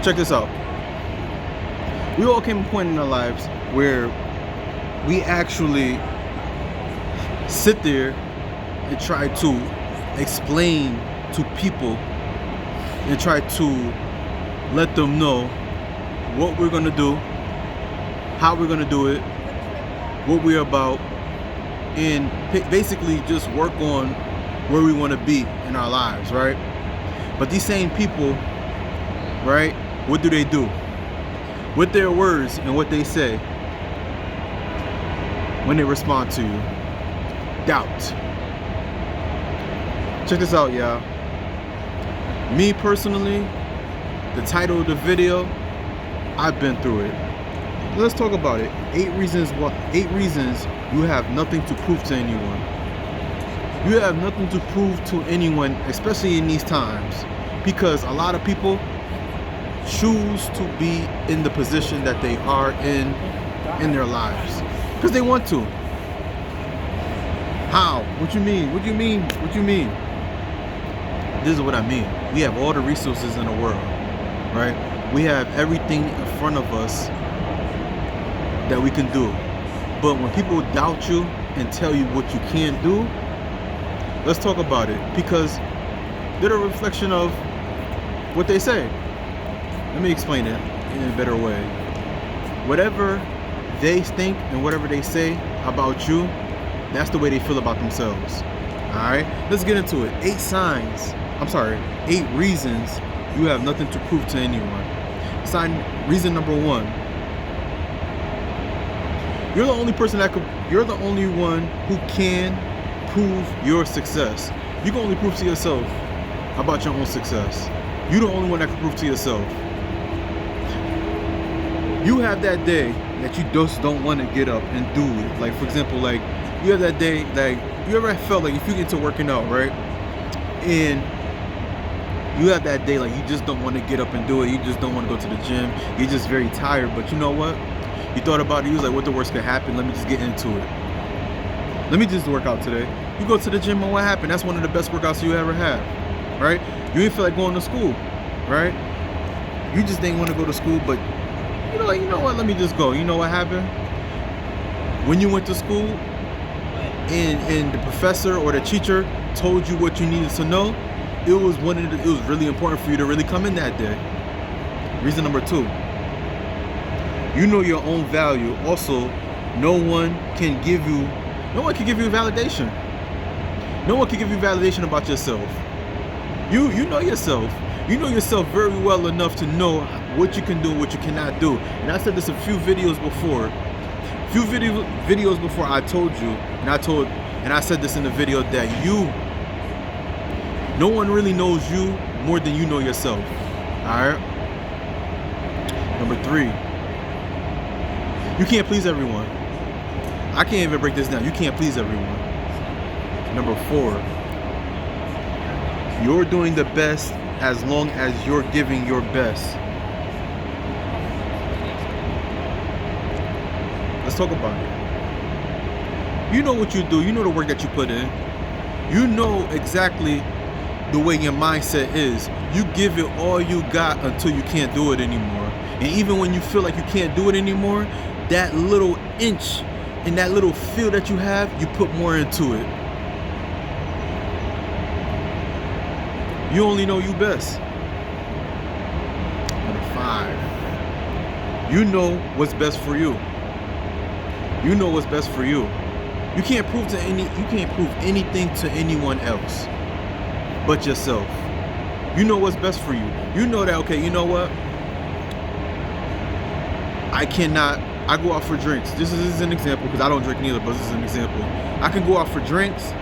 Check this out. We all came to a point in our lives where we actually sit there and try to explain to people and try to let them know what we're going to do, how we're going to do it, what we're about, and basically just work on where we want to be in our lives, right? But these same people, right, what do? With their words and what they say when they respond to you? Doubt. Check this out, y'all. Me personally, the title of the video, I've been through it. Let's talk about it. 8 reasons you have nothing to prove to anyone. You have nothing to prove to anyone, especially in these times, because a lot of people choose to be in the position that they are in their lives because they want to. How? What you mean? What you mean? What you mean? This is what I mean. We have all the resources in the world, right? We have everything in front of us that we can do. But when people doubt you and tell you what you can't do, let's talk about it, because they're a reflection of what they say. Let me explain it in a better way. Whatever they think and whatever they say about you, that's the way they feel about themselves. Alright? Let's get into it. 8 reasons you have nothing to prove to anyone. Reason number 1. You're the only one who can prove your success. You can only prove to yourself about your own success. You're the only one that can prove to yourself. You have that day that you just don't want to get up and do it. Like, for example, like, you have that day, like, you ever felt like if you get to working out, right? And you have that day, like, you just don't want to get up and do it. You just don't want to go to the gym. You're just very tired. But you know what? You thought about it. You was like, what the worst could happen? Let me just get into it. Let me just work out today. You go to the gym and what happened? That's one of the best workouts you ever have, right? You didn't feel like going to school, right? You just didn't want to go to school, but you know what? Let me just go. You know what happened? When you went to school and the professor or the teacher told you what you needed to know, it was really important for you to really come in that day. Reason number 2. You know your own value. Also, no one can give you validation. No one can give you validation about yourself. You know yourself. You know yourself very well enough to know what you can do and what you cannot do. And I said this a few videos before. Videos before I told you, and I said this in the video, that no one really knows you more than you know yourself. Alright? Number 3. You can't please everyone. I can't even break this down. You can't please everyone. Number 4. You're doing the best as long as you're giving your best. Let's talk about it. You know what you do. You know the work that you put in. You know exactly the way your mindset is. You give it all you got until you can't do it anymore. And even when you feel like you can't do it anymore, that little inch and that little feel that you have, you put more into it. You only know you best. Number 5. You know what's best for you. You know what's best for you. You can't prove anything to anyone else but yourself. You know what's best for you. You know that, okay, you know what? I go out for drinks. This is an example, because I don't drink neither, but this is an example. I can go out for drinks,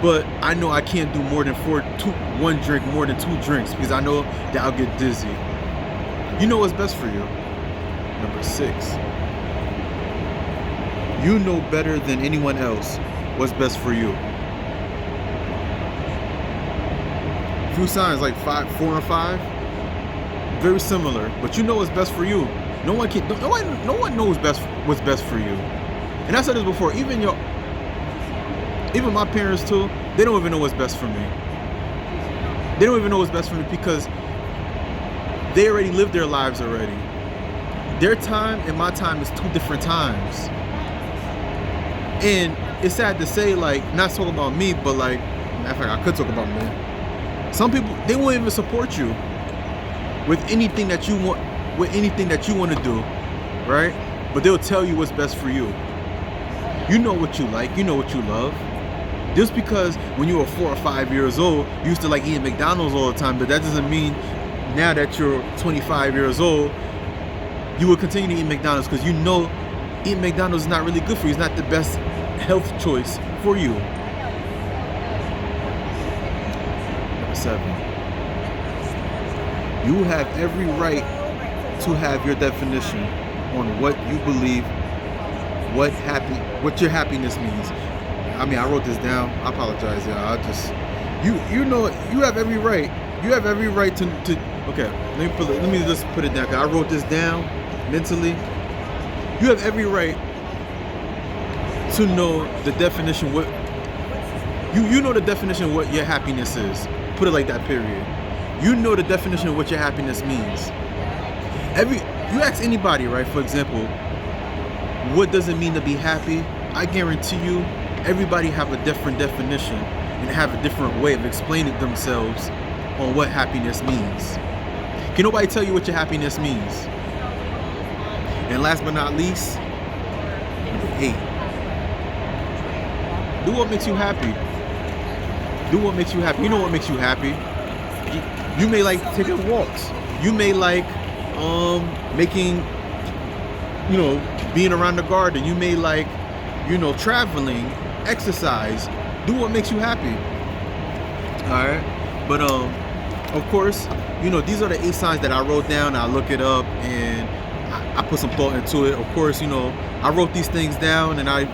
but I know I can't do more than one drink, more than 2 drinks, because I know that I'll get dizzy. You know what's best for you. Number 6. You know better than anyone else what's best for you. Few signs like 4 and 5, very similar, but you know what's best for you. No one knows what's best for you. And I said this before, even my parents too, they don't even know what's best for me. They don't even know what's best for me, because They already lived their lives already. Their time and my time is two different times. And it's sad to say, like, not talking about me, but like, matter of fact, I could talk about me. Some people, they won't even support you with anything that you want, to do, right? But they'll tell you what's best for you. You know what you like, you know what you love. Just because when you were 4 or 5 years old, you used to like eating McDonald's all the time, but that doesn't mean now that you're 25 years old, you will continue to eat McDonald's, because you know eating McDonald's is not really good for you. It's not the best health choice for you. Number 7. You have every right to have your definition on what you believe, what your happiness means. I mean, I wrote this down. I apologize, y'all. You know, you have every right. You have every right to. Okay, let me just put it down. 'Cause I wrote this down mentally. You have every right to know the definition. What you know the definition of what your happiness is. Put it like that. Period. You know the definition of what your happiness means. You ask anybody, right? For example, what does it mean to be happy? I guarantee you, everybody have a different definition and have a different way of explaining themselves on what happiness means. Can nobody tell you what your happiness means? And last but not least, number 8. Do what makes you happy. Do what makes you happy. You know what makes you happy. You may like taking walks. You may like making, being around the garden. You may like, traveling, exercise. Do what makes you happy. All right. But of course, these are the 8 signs that I wrote down. I look it up and I put some thought into it. Of course, I wrote these things down and I,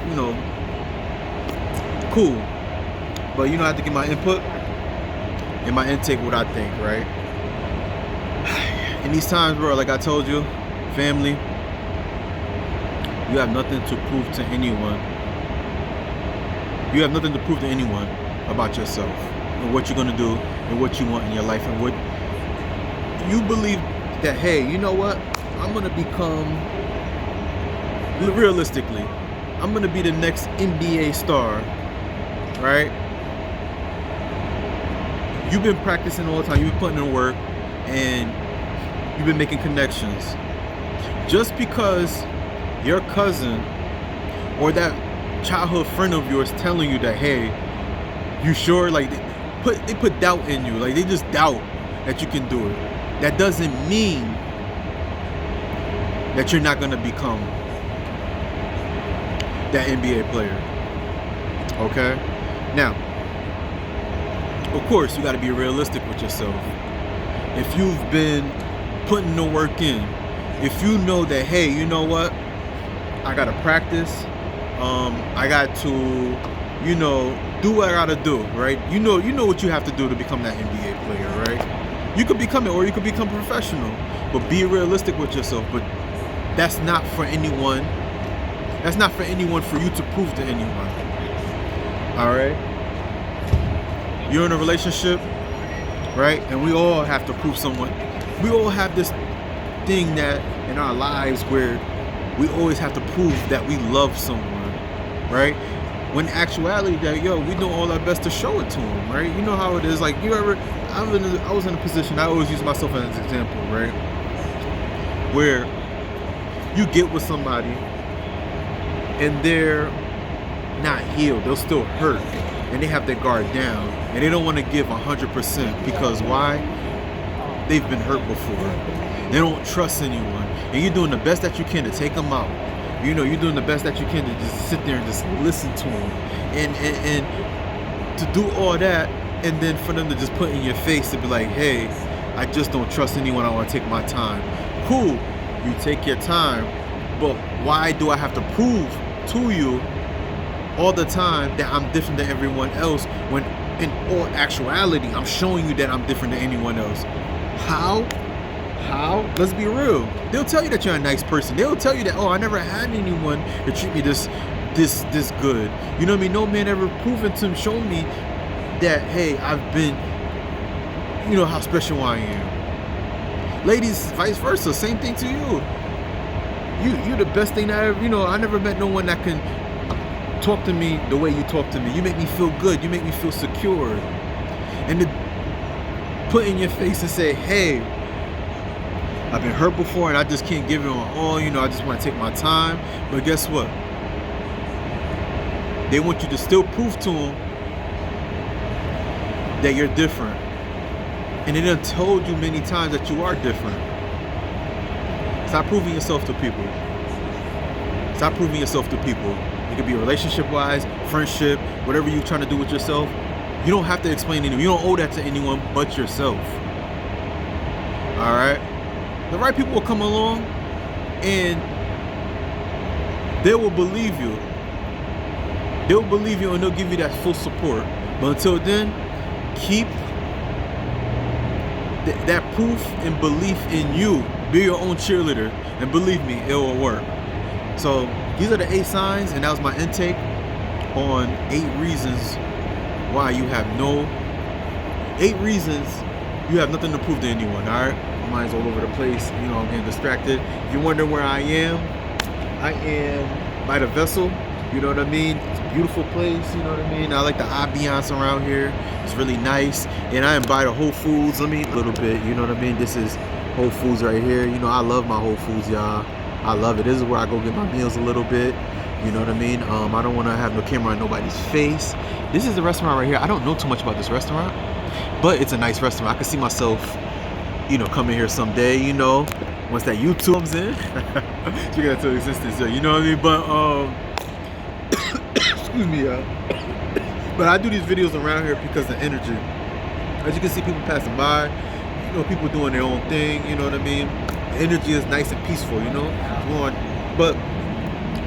cool. But I have to get my input and my intake, what I think, right? In these times, bro, like I told you, family, you have nothing to prove to anyone. You have nothing to prove to anyone about yourself and what you're gonna do and what you want in your life and what you believe that, hey, you know what? I'm gonna become, realistically, I'm gonna be the next NBA star, right? You've been practicing all the time, you've been putting in work, and you've been making connections. Just because your cousin or that childhood friend of yours telling you that, hey, you sure? Like, they put doubt in you. Like, they just doubt that you can do it. That doesn't mean that you're not gonna become that NBA player. Okay? Now, of course, you gotta be realistic with yourself. If you've been putting the work in, if you know that, hey, you know what? I gotta practice. I got to, do what I gotta do, right? You know what you have to do to become that NBA player, right? You could become it, or you could become professional. But be realistic with yourself. But that's not for anyone. That's not for anyone for you to prove to anyone. All right? You're in a relationship, right? And we all have to prove someone. We all have this thing that in our lives where we always have to prove that we love someone, right? When in actuality, that we do all our best to show it to them, right? You know how it is. Like, I was in a position, I always use myself as an example, right? Where you get with somebody and they're not healed, they'll still hurt, and they have their guard down, and they don't want to give 100% because why? They've been hurt before. They don't trust anyone, and you're doing the best that you can to take them out. You're doing the best that you can to just sit there and just listen to them, and to do all that, and then for them to just put in your face to be like, hey, I just don't trust anyone. I want to take my time. Cool, you take your time, but why do I have to prove to you all the time that I'm different than everyone else when in all actuality I'm showing you that I'm different than anyone else? How? Let's be real. They'll tell you that you're a nice person. They'll tell you that, oh, I never had anyone that treat me this good. You know what I mean? No man ever proven to show me that, hey, I've been, how special I am. Ladies, vice versa, same thing to you. You're the best thing that I ever, I never met no one that can talk to me the way you talk to me. You make me feel good. You make me feel secure. And to put in your face and say, hey, I've been hurt before and I just can't give it on all, I just want to take my time. But guess what? They want you to still prove to them that you're different. And they done told you many times that you are different. Stop proving yourself to people. Stop proving yourself to people. It could be relationship-wise, friendship, whatever you're trying to do with yourself. You don't have to explain to anyone. You don't owe that to anyone but yourself. All right? The right people will come along and they will believe you. They'll believe you and they'll give you that full support. But until then, keep that proof and belief in you. Be your own cheerleader. And believe me, it will work. So these are the 8 signs, and that was my intake on 8 reasons why you have 8 reasons you have nothing to prove to anyone. All right, my mind's all over the place. I'm getting distracted. If you're wondering where I am by the vessel. You know what I mean? It's a beautiful place. You know what I mean? I like the ambiance around here. It's really nice. And I am by the Whole Foods. A little bit. You know what I mean? This is Whole Foods right here. I love my Whole Foods, y'all. I love it. This is where I go get my meals a little bit. You know what I mean? I don't want to have no camera on nobody's face. This is the restaurant right here. I don't know too much about this restaurant, but it's a nice restaurant. I can see myself, coming here someday, once that YouTube comes in. You got to existence, you know what I mean? But, excuse me, y'all. But I do these videos around here because of energy. As you can see, people passing by, people doing their own thing, you know what I mean? The energy is nice and peaceful, But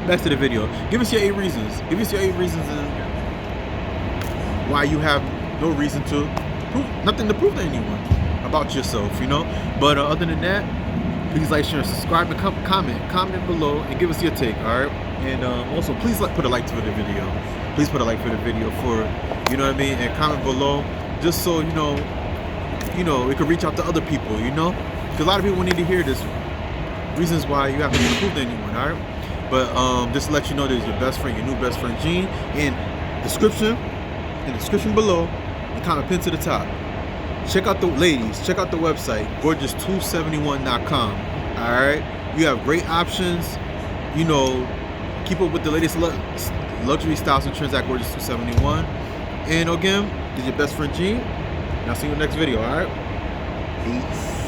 back to the video. Give us your 8 reasons. Give us your 8 reasons why you have no reason to nothing to prove to anyone about yourself, But other than that, please like, share, and subscribe, and comment below, and give us your take, all right? And also, please put a like to the video. Please put a like for the video you know what I mean? And comment below, just so it could reach out to other people, Because a lot of people need to hear this. Reasons why you have to prove to anyone, all right? But just to let you know, there's your best friend, your new best friend, Gene, in the description below, and comment pinned to the top. Check out the website, gorgeous271.com. All right, you have great options. Keep up with the latest luxury styles and trends at Gorgeous271. And again, this is your best friend, Gene. And I'll see you in the next video. All right, peace.